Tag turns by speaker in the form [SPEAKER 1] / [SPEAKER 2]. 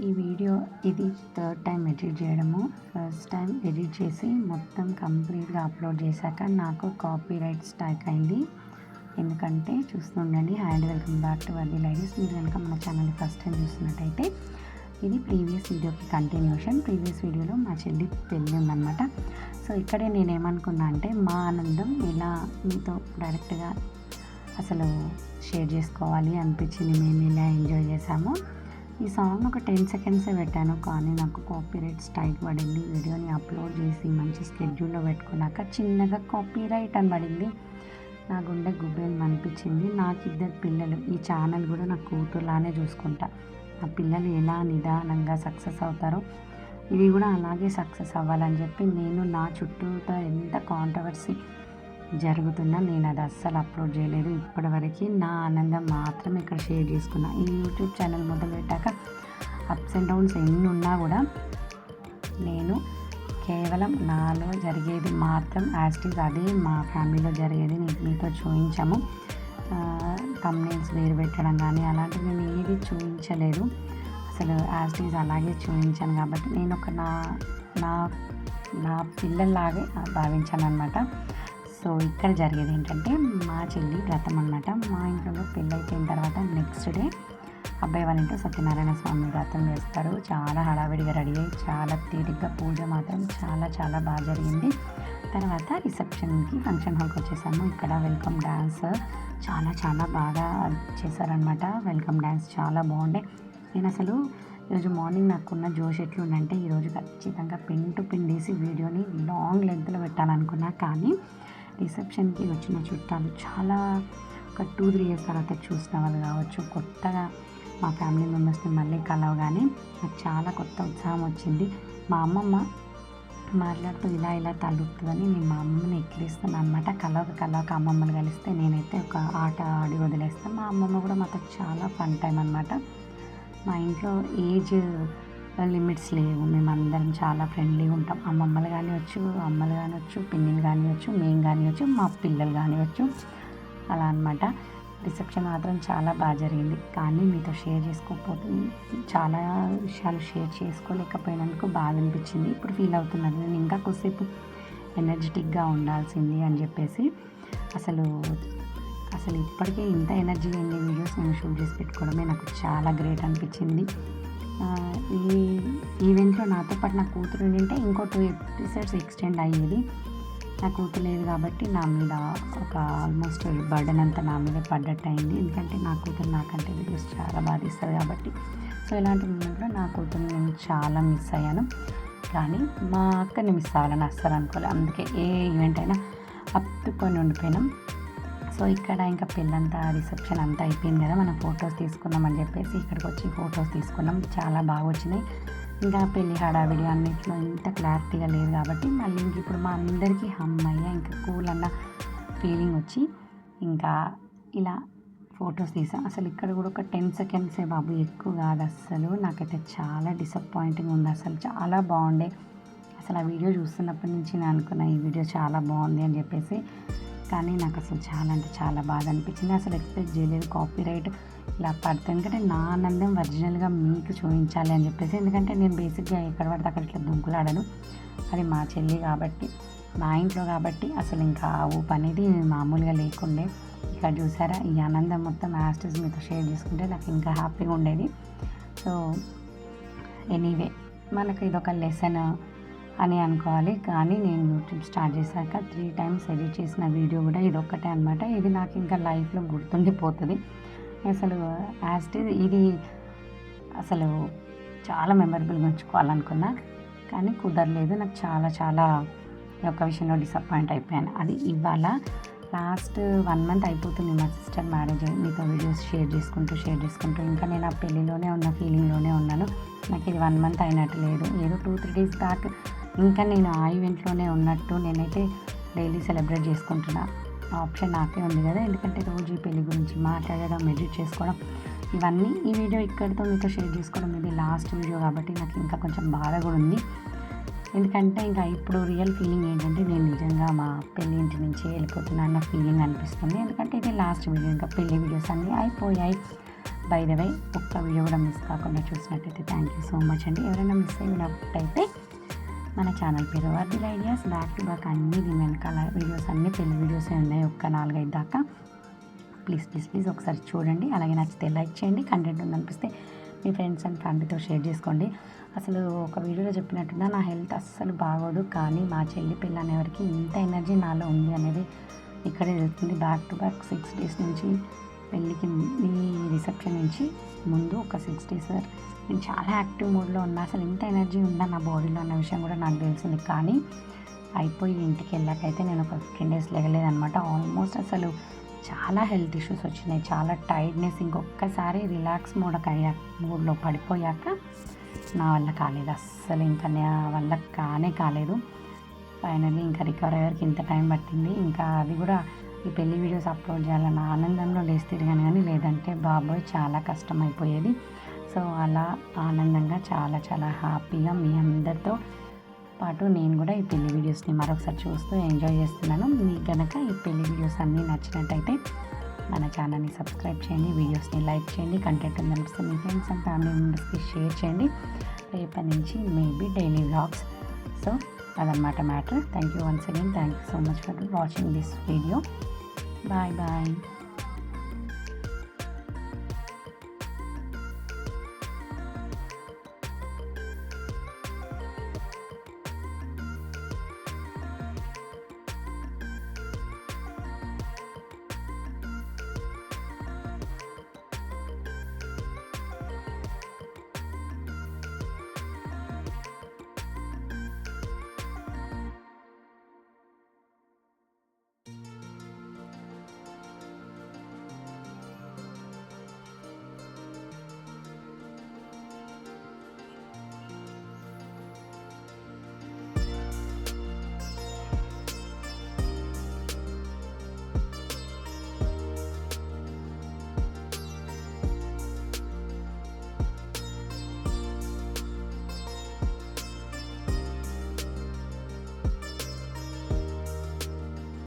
[SPEAKER 1] ఈ వీడియో ఇది third time edit చేయడము. ఫస్ట్ టైం ఎడిట్ చేసి మొత్తం కంప్లీట్గా అప్లోడ్ చేశాక నాకు కాపీరైట్ స్ట్రైక్ అయింది. ఎందుకంటే చూస్తుండండి. Hi, welcome back to worthy life. మీరు కనుక మన ఛానల్ని ఫస్ట్ టైం చూస్తున్నట్టయితే ఇది ప్రీవియస్ వీడియోకి కంటిన్యూషన్. ప్రీవియస్ వీడియోలో మా చెల్లి పెళ్ళి ఉందన్నమాట. సో ఇక్కడే నేనేమనుకున్నా అంటే మా ఆనందం ఇలా మీతో డైరెక్ట్గా అసలు షేర్ చేసుకోవాలి అనిపించింది. మేము ఇలా ఎంజాయ్ చేసాము. ఈ సాంగ్ ఒక 10 సెకండ్సే పెట్టాను, కానీ నాకు కాపీరైట్ స్ట్రైక్ పడింది. వీడియోని అప్లోడ్ చేసి మంచి స్కెడ్యూల్లో పెట్టుకున్నాక చిన్నగా కాపీరైట్ అని పడింది. నా గుండె గుబ్బేలు అనిపించింది. నాకు 2 పిల్లలు. ఈ ఛానల్ కూడా నా కూతురులానే చూసుకుంటా. నా పిల్లలు ఎలా నిదానంగా సక్సెస్ అవుతారో ఇది కూడా అలాగే సక్సెస్ అవ్వాలని చెప్పి నేను నా చుట్టూతో ఎంత కాంట్రవర్సీ జరుగుతున్నా నేను అది అస్సలు అప్లోడ్ చేయలేదు. ఇప్పటివరకు నా ఆనందం మాత్రం ఇక్కడ షేర్ చేసుకున్నా. ఈ యూట్యూబ్ ఛానల్ మొదలుపెట్టాక అప్స్ అండ్ డౌన్స్ ఎన్ని ఉన్నా కూడా నేను కేవలం నాలో జరిగేది మాత్రం యాస్టీస్ అదే మా ఫ్యామిలీలో జరిగేది మీతో చూపించాము. థంబ్నెయిల్స్ వేరు పెట్టడం కానీ అలాంటివి నేను ఏది చూపించలేదు. అసలు యాస్టీస్ అలాగే చూపించాను. కాబట్టి నేను ఒక నా పిల్లల్లాగే భావించాను అనమాట. సో ఇక్కడ జరిగేది ఏంటంటే మా చెల్లి వ్రతం అన్నమాట. మా ఇంట్లో పెళ్ళి అయిపోయిన తర్వాత నెక్స్ట్ డే అబ్బాయి వాళ్ళ ఇంట్లో సత్యనారాయణ స్వామి వ్రతం చేస్తారు. చాలా హడావిడిగా రెడీ అయ్యి చాలా తీరిగ్గా పూజ మాత్రం చాలా బాగా జరిగింది. తర్వాత రిసెప్షన్కి ఫంక్షన్ హాల్కి వచ్చేసాము. ఇక్కడ వెల్కమ్ డ్యాన్స్ చాలా బాగా చేశారనమాట. వెల్కమ్ డ్యాన్స్ చాలా బాగుండే. నేను అసలు ఈరోజు మార్నింగ్ నాకున్న జోష్ ఎట్లుందంటే ఈరోజు ఖచ్చితంగా పిన్ టు పిన్ వేసి వీడియోని లాంగ్ లెంత్లో పెట్టాలనుకున్నా. కానీ రిసెప్షన్కి వచ్చిన చుట్టాలు చాలా ఒక 2-3 ఇయర్స్ తర్వాత చూసిన వాళ్ళు కావచ్చు, కొత్తగా మా ఫ్యామిలీ మెంబర్స్ని మళ్ళీ కలవగానే నాకు చాలా కొత్త ఉత్సాహం వచ్చింది. మా అమ్మమ్మ మాట్లాడుతూ ఇలా తలుపుతుందని నేను మా అమ్మమ్మని ఎక్కిరిస్తున్నాను అనమాట. కలవక అమ్మమ్మని కలిస్తే నేనైతే ఒక ఆట ఆడి వదిలేస్తాను. మా అమ్మమ్మ కూడా మాతో చాలా ఫన్ టైం అనమాట. మా ఇంట్లో ఏజ్ లిమిట్స్ లేవు. మేమందరం చాలా ఫ్రెండ్లీగా ఉంటాం. అమ్మమ్మలు కానివచ్చు, అమ్మలు కానివచ్చు, పిన్నిలు కానివచ్చు, మేము కానివచ్చు, మా పిల్లలు కానివచ్చు, అలా అనమాట. రిసెప్షన్ మాత్రం చాలా బాగా జరిగింది. కానీ మీతో షేర్ చేసుకోకపోతే చాలా విషయాలు షేర్ చేసుకోలేకపోయినందుకు బాధ అనిపించింది. ఇప్పుడు ఫీల్ అవుతున్నాను నేను ఇంకా కొద్దిసేపు ఎనర్జెటిక్గా ఉండాల్సింది అని చెప్పేసి. అసలు ఇప్పటికే ఇంత ఎనర్జీ లేని వీడియోస్ నేను షూట్ చేసి పెట్టుకోవడమే నాకు చాలా గ్రేట్ అనిపించింది. ఈ ఈవెంట్లో నాతో పాటు నా కూతురు ఉంటే ఇంకో 2 ఎపిసోడ్స్ ఎక్స్టెండ్ అయ్యేది. నా కూతురు లేదు కాబట్టి నా మీద ఒక ఆల్మోస్ట్ బర్డెన్ అంతా నా మీద పడ్డట్టు అయింది. ఎందుకంటే నా కూతురు నాకంటే వీడియోస్ చాలా బాగా తీస్తుంది కాబట్టి. సో ఇలాంటి మూమెంట్లో నా కూతురుని నేను చాలా మిస్ అయ్యాను. కానీ మా అక్కని మిస్ అవ్వాలని అస్సలు అనుకోలేదు. అందుకే ఏ ఈవెంట్ అయినా అప్పుకొని ఉండిపోయినాం. సో ఇక్కడ ఇంకా పెళ్ళంతా రిసెప్షన్ అంతా అయిపోయింది కదా, మనం ఫొటోస్ తీసుకున్నామని చెప్పేసి ఇక్కడికి వచ్చి ఫొటోస్ తీసుకున్నాం. చాలా బాగా వచ్చినాయి. ఇంకా పెళ్ళి హడావిడి అన్నింటిలో ఇంత క్లారిటీగా లేదు కాబట్టి మళ్ళీ ఇంక ఇప్పుడు మా అందరికీ అమ్మయ్య ఇంకా కూల్ అన్న ఫీలింగ్ వచ్చి ఇంకా ఇలా ఫొటోస్ తీసాం. అసలు ఇక్కడ కూడా ఒక 10 సెకండ్సే బాబు, ఎక్కువ కాదు అస్సలు. నాకైతే చాలా డిసప్పాయింటింగ్ ఉంది. అసలు చాలా బాగుండే. అసలు ఆ వీడియో చూస్తున్నప్పటి నుంచి నేను అనుకున్నా ఈ వీడియో చాలా బాగుంది అని చెప్పేసి. కానీ నాకు అసలు చాలా అంటే చాలా బాధ అనిపించింది. అసలు ఎక్స్పెక్ట్ చేయలేదు కాపీరైట్ ఇలా పడుతుంది. ఎందుకంటే నా ఆనందం ఒరిజినల్గా మీకు చూపించాలి అని చెప్పేసి. ఎందుకంటే నేను బేసిక్గా ఎక్కడ పడితే అక్కడ ఇట్లా దుంకులాడను. అది మా చెల్లి కాబట్టి, మా ఇంట్లో కాబట్టి అసలు ఇంకా ఆ ఊపు అనేది మామూలుగా లేకుండే. ఇక్కడ చూసారా ఈ ఆనందం మొత్తం యాస్టీస్ మీతో షేర్ చేసుకుంటే నాకు ఇంకా హ్యాపీగా ఉండేది. సో ఎనీవే మనకు ఇదొక లెసన్ అని అనుకోవాలి. కానీ నేను యూట్యూబ్ స్టార్ట్ చేశాక 3 టైమ్స్ ఎడిట్ చేసిన వీడియో కూడా ఇదొక్కటే అనమాట. ఇది నాకు ఇంకా లైఫ్లో గుర్తుండిపోతుంది. అసలు యాస్టీస్ ఇది అసలు చాలా మెమరబుల్గా ఉంచుకోవాలనుకున్నా కానీ కుదరలేదు. నాకు చాలా ఒక విషయంలో డిసప్పాయింట్ అయిపోయాను. అది ఇవాళ లాస్ట్ 1 మంత్ అయిపోతుంది మా సిస్టర్ మ్యారేజ్ అయ్యి. మీతో వీడియోస్ షేర్ చేసుకుంటూ ఇంకా నేను ఆ పెళ్ళిలోనే ఉన్న ఫీలింగ్లోనే ఉన్నాను. నాకు ఇది 1 మంత్ అయినట్టు లేదు. ఏదో 2-3 డేస్ బ్యాక్ ఇంకా నేను ఆ ఈవెంట్లోనే ఉన్నట్టు నేనైతే డైలీ సెలబ్రేట్ చేసుకుంటున్నా. ఆప్షన్ నాకే ఉంది కదా. ఎందుకంటే రోజు ఈ పెళ్లి గురించి మాట్లాడడం, ఎడిట్ చేసుకోవడం ఇవన్నీ ఈ వీడియో ఇక్కడితో మీతో షేర్ చేసుకోవడం ఇది లాస్ట్ వీడియో కాబట్టి నాకు ఇంకా కొంచెం బాధ కూడా ఉంది. ఎందుకంటే ఇంకా ఇప్పుడు రియల్ ఫీలింగ్ ఏంటంటే నేను నిజంగా మా పెళ్ళి ఇంటి నుంచి వెళ్ళిపోతున్నాను అన్న ఫీలింగ్ అనిపిస్తుంది. ఎందుకంటే ఇది లాస్ట్ వీడియో, ఇంకా పెళ్ళి వీడియోస్ అన్నీ అయిపోయాయి. బై ద వే ఒక్క వీడియో కూడా మిస్ కాకుండా చూసినట్టయితే థ్యాంక్ యూ సో మచ్ అండి. ఎవరైనా మిస్ అయినట్టయితే మన ఛానల్ పేరు వర్ధిల్ ఐడియాస్, బ్యాక్ టు బ్యాక్ అన్ని వెనకాల వీడియోస్ అన్నీ పెళ్లి వీడియోసే ఉన్నాయి, ఒక్క 4-5 దాకా. ప్లీజ్ ఒకసారి చూడండి. అలాగే నచ్చితే లైక్ చేయండి, కంటెంట్ ఉందనిపిస్తే మీ ఫ్రెండ్స్ అండ్ ఫ్యామిలీతో షేర్ చేసుకోండి. అసలు ఒక వీడియోలో చెప్పినట్టుగా నా హెల్త్ అస్సలు బాగోదు, కానీ మా చెల్లి పిల్ల అనేవారికి ఇంత ఎనర్జీ నాలో ఉంది అనేది ఇక్కడే తెలుస్తుంది. బ్యాక్ టు బ్యాక్ 6 డేస్ నుంచి పెళ్ళికి ఈ రిసెప్షన్ నుంచి ముందు ఒక 6 డేస్ నేను చాలా యాక్టివ్ మూడ్లో ఉన్నా. అసలు ఇంత ఎనర్జీ ఉందా నా బాడీలో అన్న విషయం కూడా నాకు తెలిసింది. కానీ అయిపోయి ఇంటికి వెళ్ళాకైతే నేను ఒక 15 డేస్ లేగలేదనమాట. ఆల్మోస్ట్ అసలు చాలా హెల్త్ ఇష్యూస్ వచ్చినాయి, చాలా టైర్డ్నెస్. ఇంకొకసారి రిలాక్స్ మూడ్లో పడిపోయాక నా వల్ల కాలేదు, అస్సలు ఇంకా నా వల్ల కాలేదు. ఫైనల్లీ ఇంకా రికవర్ అయ్యేవరకు ఇంత టైం పట్టింది. ఇంకా అది కూడా ఈ పెళ్లి వీడియోస్ అప్లోడ్ చేయాలన్న ఆనందంలో లేచి తిరిగాను, కానీ లేదంటే బాబోయ్ చాలా కష్టం అయిపోయేది. సో అలా ఆనందంగా చాలా హ్యాపీగా మీ అందరితో పాటు నేను కూడా ఈ పెళ్లి వీడియోస్ని మరొకసారి చూస్తూ ఎంజాయ్ చేస్తున్నాను. మీకు కనుక ఈ పెళ్లి వీడియోస్ అన్నీ నచ్చినట్టయితే మన ఛానల్ని సబ్స్క్రైబ్ చేయండి, వీడియోస్ని లైక్ చేయండి, కంటెంట్ ఉందనిపిస్తే మీ ఫ్రెండ్స్ అండ్ ఫ్యామిలీ మెంబర్స్కి షేర్ చేయండి. రేపటి నుంచి మేబీ డైలీ వ్లాగ్స్. సో అదనమాట matter. Thank you once again. Thank you so much for watching this video. Bye.